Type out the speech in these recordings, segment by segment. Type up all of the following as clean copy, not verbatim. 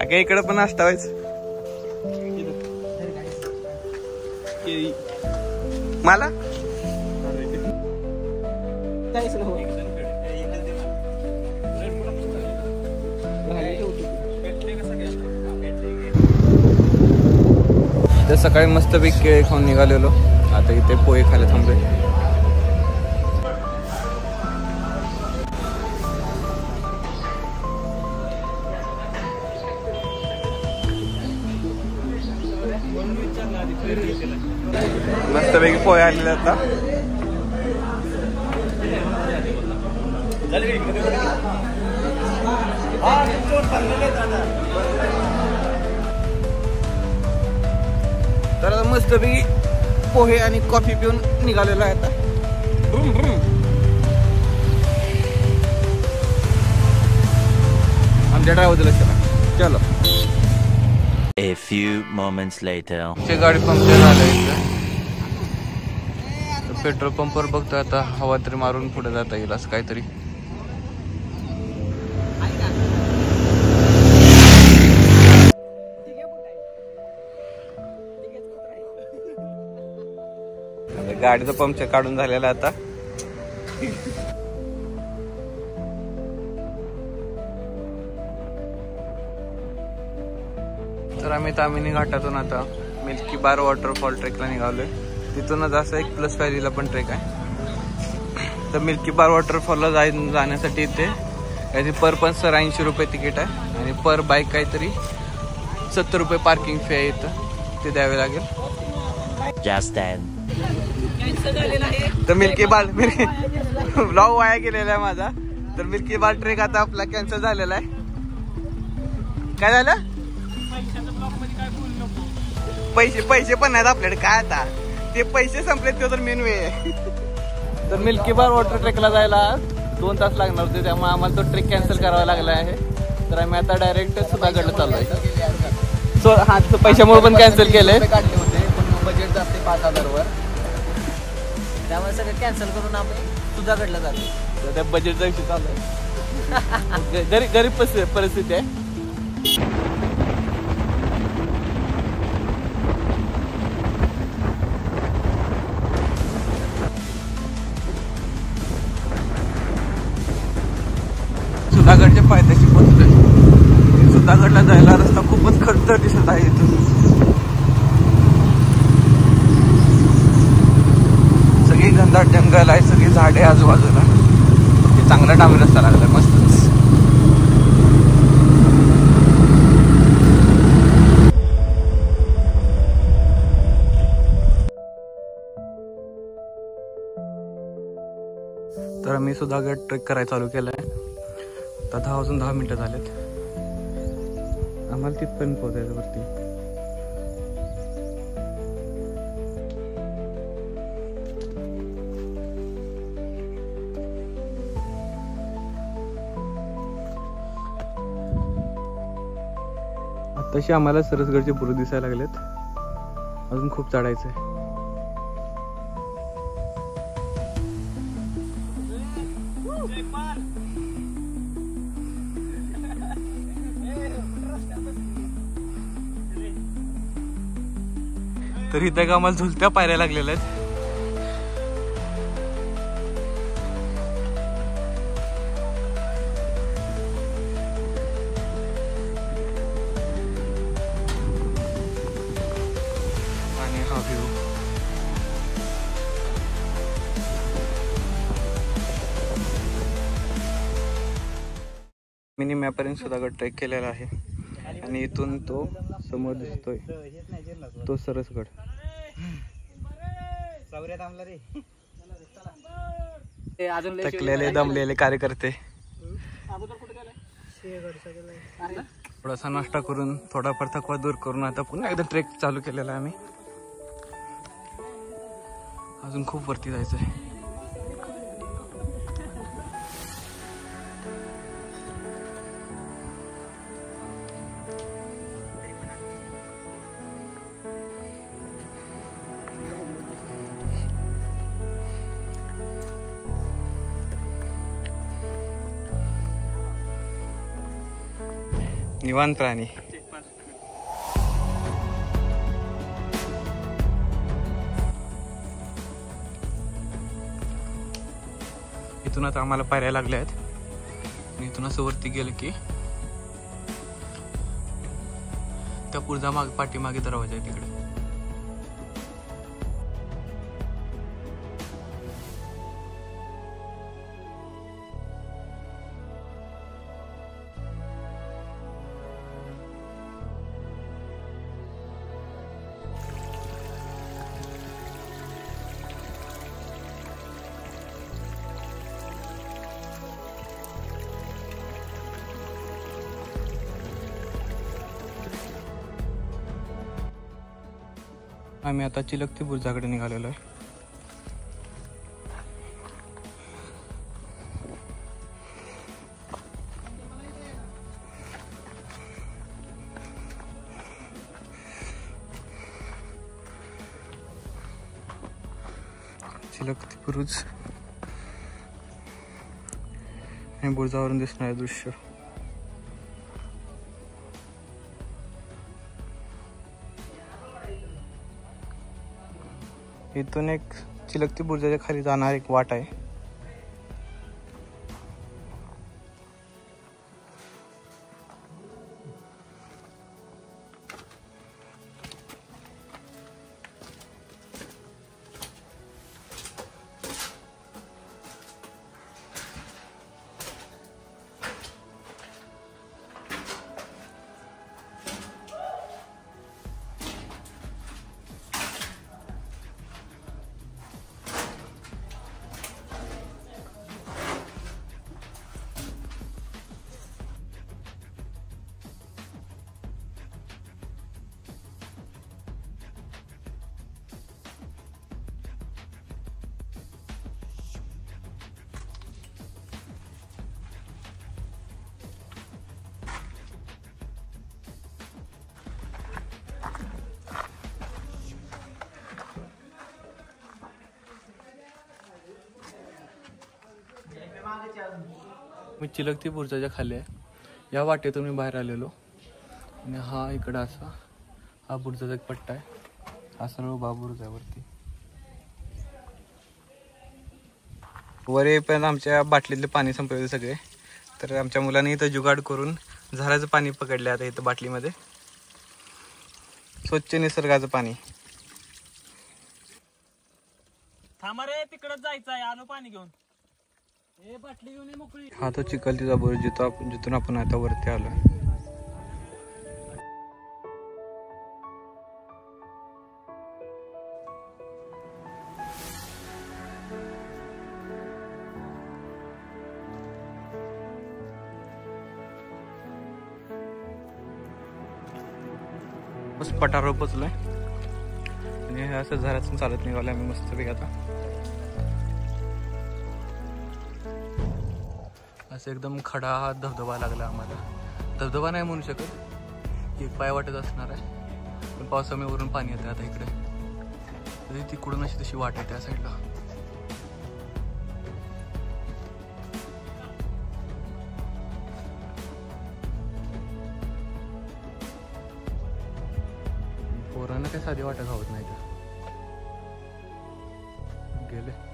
काय इकडे पण असतावच मला तर सकाळी मस्तपैकी केळी खाऊन निघालेलो. आता इथे पोहे खायला थांबले. मस्तपैकी पोहे आलेले आता. तर आता मस्तपैकी पोहे आणि कॉफी पिऊन निघालेलो आहे आता. आमच्या ड्रायव्हर लक्षात चलो. A few moments later. गाडी पंक्चर झालं. पेट्रोल पंपवर बघतो आता हवा तरी मारून पुढे जाता येईल असं काहीतरी. गाडीचं पंक्चर काढून झालेला आता. तर आम्ही तामिनी घाटातून आता मिल्की बार वॉटरफॉल ट्रेकला निघालोय. तिथूनच असं एक प्लस व्हॅलीला पण ट्रेक आहे. तर मिल्की बार वॉटरफॉलला जाण्यासाठी इथे याची पर पर्सन 80 रुपये तिकीट आहे आणि पर बाईक काहीतरी 70 रुपये पार्किंग फी आहे. इथं ते द्यावे लागेल. तर मिल्की बार ब्लॉग वाया गेलेला आहे माझा. तर मिल्की बार ट्रेक आता आपला कॅन्सल झालेला आहे. काय झालं? पैसे पण नाहीत आपल्याकडे. काय आता ते पैसे संपले ते तर मेन वे आहे. तर मिल्की बार वॉटर ट्रेकला जायला 2 तास लागणार होते. त्यामुळे आम्हाला तो ट्रेक कॅन्सल करावा लागला आहे. तर आम्ही आता डायरेक्ट सुधागडला चाललोय. सो हा पैशामुळे पण कॅन्सल केलंय. काढले होते पण बजेट जाते 5000 वर. त्यामुळे सगळं कॅन्सल करून आम्ही सुधागडला जातो. तर त्या बजेटचा विषय चालू आहे. गरीब परिस्थिती आहे. सुधागडच्या पायथ्याशी पोहोचलोय. सुधागडला जायला रस्ता खूपच खडतर दिसत आहे. इथून सगळी घनदाट जंगल आहे. सगळी झाडे आजूबाजूला. चांगला डांबरी रस्ता लागला मस्तच. तर आम्ही सुधागड ट्रेक करायला चालू केलाय. आता 10 वाजून 10 मिनिटं झालेत. आम्हाला तिथपर्यंत पोहोचायचं वरती. आताशी आम्हाला सरसगडचे बुरुज दिसायला लागलेत. अजून खूप चढायचंय. तर इथं आम्हाला झुलत्या पायऱ्या लागलेल्या आहेत. आणि हा व्ह्यू मिनी मॅपपर्यंत सुधागड ट्रेक केलेला आहे. आणि इथून तो समोर दिसतोय तो सरसगड. थकलेले दमलेले कार्यकर्ते थोडासा नाश्ता करून थोडाफार थकवा दूर करून आता पुन्हा एकदा ट्रेक चालू केलेला आहे आम्ही. अजून खूप वरती जायचं आहे. निवांत प्राणी. इथून आता आम्हाला पायऱ्या लागल्या आहेत. इथून असं वरती गेलं की त्या पुढचा पाठीमागे दरवाजा आहे तिकडे. आम्ही आता चिलखती बुरुजाकडे निघालेलो आहे. चिलखती बुरुज आणि बुरुजावरून दिसणारे दृश्य. इथून एक चिलखती बुरुजाच्या खाली जाणार एक वाट आहे. मी चिलखती बुरुजाच्या खाली आहे. या वाटेतून मी बाहेर आलेलो आणि हा इकडं असा हा बुरुजाचा एक पट्टा आहे. हा सर्व बुरुज आहे वरती. वर येईपर्यंत आमच्या बाटलीतले पाणी संपवले सगळे. तर आमच्या मुलांनी इथं जुगाड करून झऱ्याचं पाणी पकडले आता इथं बाटलीमध्ये. स्वच्छ निसर्गाचं पाणी. थांबा रे, तिकडच जायचं आहे, आलो पाणी घेऊन. बाटली घेऊन मोकळी. हा तो चिखलतीचा बुरुज जिथून आपण आता वरती आलो. बस पठारावर पोचलोय आणि असं झऱ्यातून चालत निघालोय आम्ही मस्तपैकी. आता असं एकदम खडा हा धबधबा लागला आम्हाला. धबधबा नाही म्हणू शकत, एक पाय वाटत असणार आहे. पण पावसामुळे वरून पाणी येतं आता इकडे. तिकडून अशी तशी वाट आहे त्या साईडला. पोरांना काही साधी वाटा घावत नाही त्या. गेले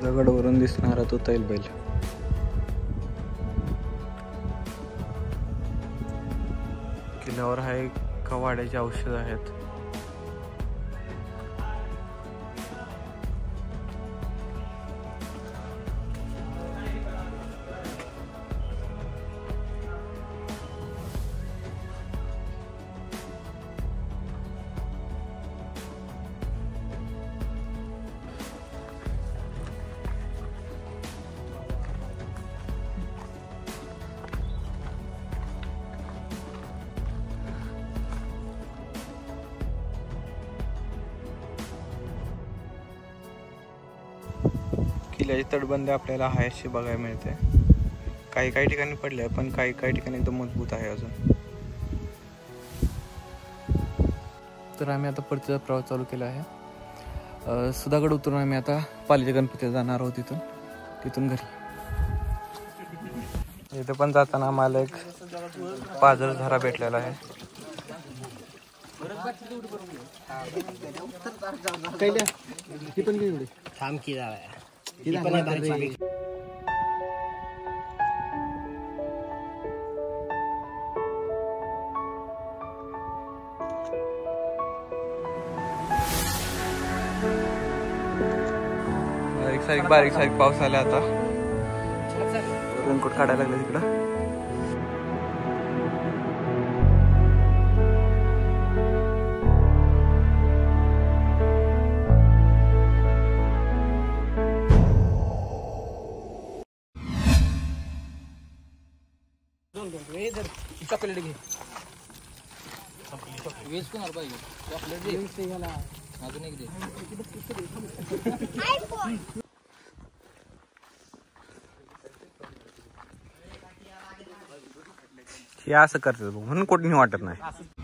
दगडवरून दिसणारा तो तैलबैल. किल्ल्यावर आहे कवाड्याची औषध आहेत. किल्ल्याची तटबंदी आपल्याला आहे अशी बघायला मिळते. काही काही ठिकाणी पडले पण काही काही ठिकाणी एकदम मजबूत आहे अजून. तर आम्ही आता परतीचा प्रवास चालू केला आहे. सुधागड उतरून आम्ही आता पालीच्या गणपतीला जाणार आहोत तिथून घरी. इथं पण जाताना आम्हाला एक पाझर झरा भेटलेला आहे. बारीक सारीक पाऊस आला आता. रेनकोट काढायला लागलं तिकडं. चॉकलेट घे. वेज कोणाला पाहिजे? चॉकलेट दे. अजून एक दे. हे असं करतात म्हणून कोणी वाटत नाही.